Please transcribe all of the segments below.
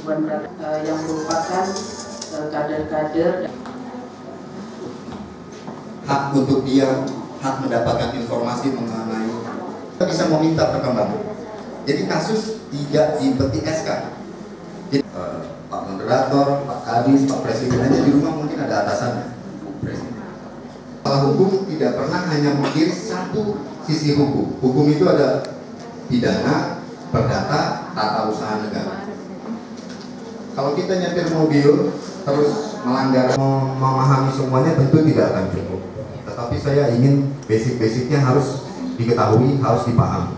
yang merupakan kader-kader. Hak untuk dia, hak mendapatkan informasi mengenai, kita bisa meminta perkembangan. Jadi kasus tidak dipetik SK. Jadi, Pak Moderator, Pak Kadis, Pak Presiden aja di rumah mungkin ada atasannya, Presiden. Kalau hukum tidak pernah hanya mengiris satu sisi hukum. Hukum itu ada pidana, perdata, tata usaha negara. Kalau kita nyetir mobil terus melanggar, memahami semuanya tentu tidak akan cukup. Tetapi saya ingin basic-basicnya harus diketahui, harus dipahami.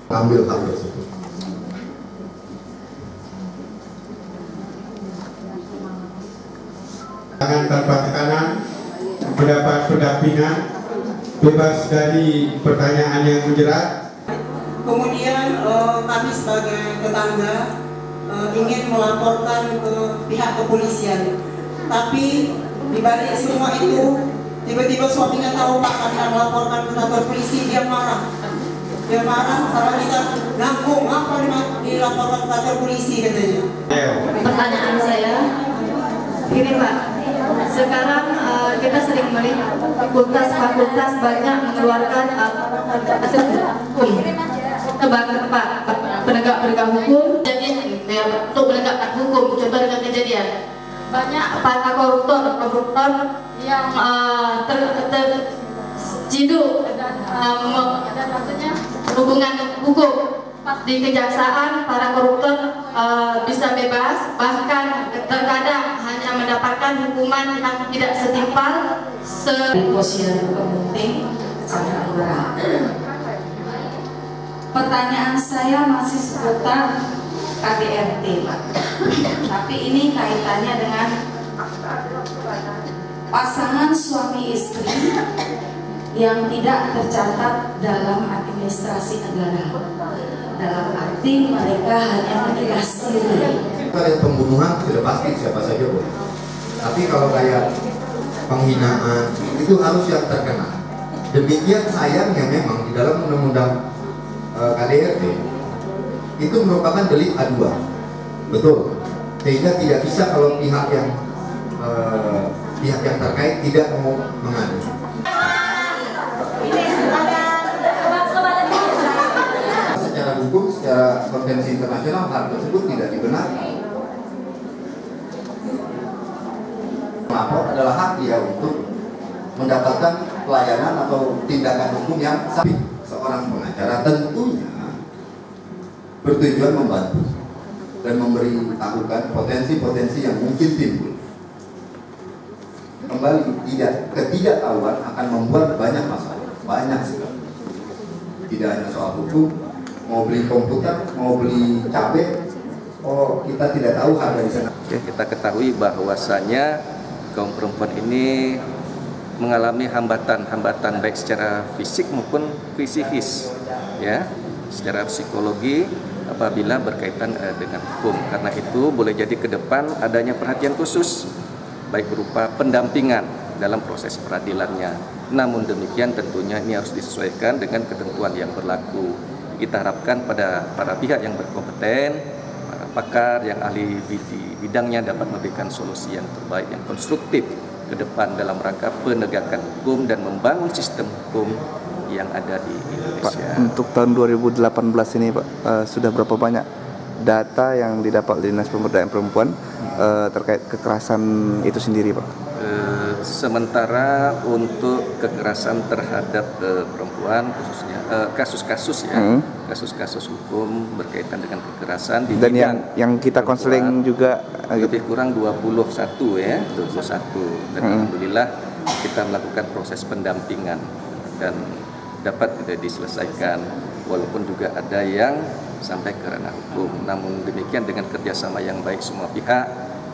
Ambil hal tersebut. Tangan tanpa tekanan, mendapat pendampingan, bebas dari pertanyaan yang menjerat. Kemudian kami sebagai tetangga ingin melaporkan ke pihak kepolisian, tapi dibalik semua itu tiba-tiba suaminya tahu Pak kami akan melaporkan ke kantor polisi, dia marah karena kita nanggung apa dilaporkan ke kantor polisi katanya. Pertanyaan saya gini Pak, sekarang kita sering melihat fakultas banyak mengeluarkan penegak hukum, jadi untuk menegakkan hukum. Contoh dengan kejadian banyak para koruptor yang terciduk dan maksudnya hubungan hukum di kejaksaan. Para koruptor bisa bebas, bahkan terkadang hanya mendapatkan hukuman yang tidak setimpal. Posisi penting sangat berat. Pertanyaan saya masih seputar KDRT, Pak. Tapi ini kaitannya dengan pasangan suami istri yang tidak tercatat dalam administrasi negara. Dalam arti mereka hanya menikah siri. Kayak pembunuhan sudah pasti siapa saja boleh. Tapi kalau kayak penghinaan itu harus yang terkena. Demikian sayangnya memang di dalam undang-undang KDRT itu merupakan delik aduan, betul. Sehingga tidak bisa kalau pihak yang terkait tidak mau mengadu. Secara hukum, secara konvensi internasional hal tersebut tidak dibenarkan. Melapor adalah hak dia untuk mendapatkan pelayanan atau tindakan hukum yang sah. Seorang pengacara tentunya bertujuan membantu dan memberitahukan potensi-potensi yang mungkin timbul. Kembali, ketidaktahuan akan membuat banyak masalah, banyak sekali. Tidak hanya soal hukum, mau beli komputer, mau beli cabai, kita tidak tahu harga di sana. Kita ketahui bahwasanya kaum perempuan ini mengalami hambatan baik secara fisik maupun psikis, ya, secara psikologi apabila berkaitan dengan hukum. Karena itu boleh jadi ke depan adanya perhatian khusus baik berupa pendampingan dalam proses peradilannya. Namun demikian tentunya ini harus disesuaikan dengan ketentuan yang berlaku. Kita harapkan pada para pihak yang berkompeten, para pakar yang ahli bidangnya dapat memberikan solusi yang terbaik, yang konstruktif ke depan dalam rangka penegakan hukum dan membangun sistem hukum yang ada di Indonesia. Pak, untuk tahun 2018 ini Pak, sudah berapa banyak data yang didapat Dinas Pemberdayaan Perempuan terkait kekerasan itu sendiri Pak? Sementara untuk kekerasan terhadap perempuan khususnya kasus-kasus ya, kasus-kasus hukum berkaitan dengan kekerasan di dan yang kita konseling juga lebih kurang 21 ya, 21. Dan alhamdulillah kita melakukan proses pendampingan dan dapat diselesaikan, walaupun juga ada yang sampai ke ranah hukum. Namun demikian dengan kerjasama yang baik semua pihak,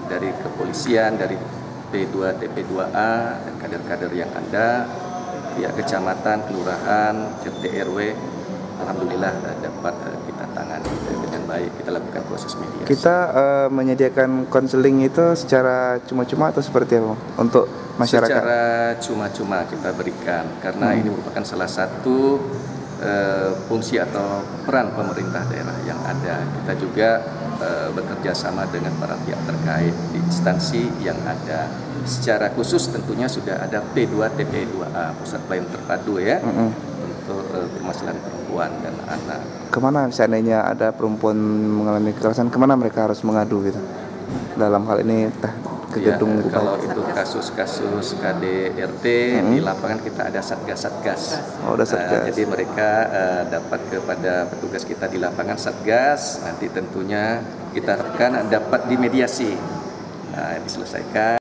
dari kepolisian, dari P2, TP2A, dan kader-kader yang ada, pihak kecamatan, kelurahan, RT RW, alhamdulillah dapat kita tangani dengan baik. Kita lakukan proses mediasi. Kita menyediakan konseling itu secara cuma-cuma atau seperti apa untuk masyarakat? Secara cuma-cuma kita berikan, karena ini merupakan salah satu fungsi atau peran pemerintah daerah yang ada. Kita juga bekerja sama dengan para pihak terkait di instansi yang ada. Secara khusus tentunya sudah ada P2 TP2A, Pusat Pelayanan Terpadu ya, untuk permasalahan perempuan dan anak. Kemana seandainya ada perempuan mengalami kekerasan, kemana mereka harus mengadu gitu? Dalam hal ini ke gedung ya, kalau itu kasus-kasus KDRT di lapangan kita ada satgas-satgas. Oh, ada satgas. Jadi mereka dapat kepada petugas kita di lapangan satgas. Nanti tentunya kita harapkan dapat dimediasi, diselesaikan.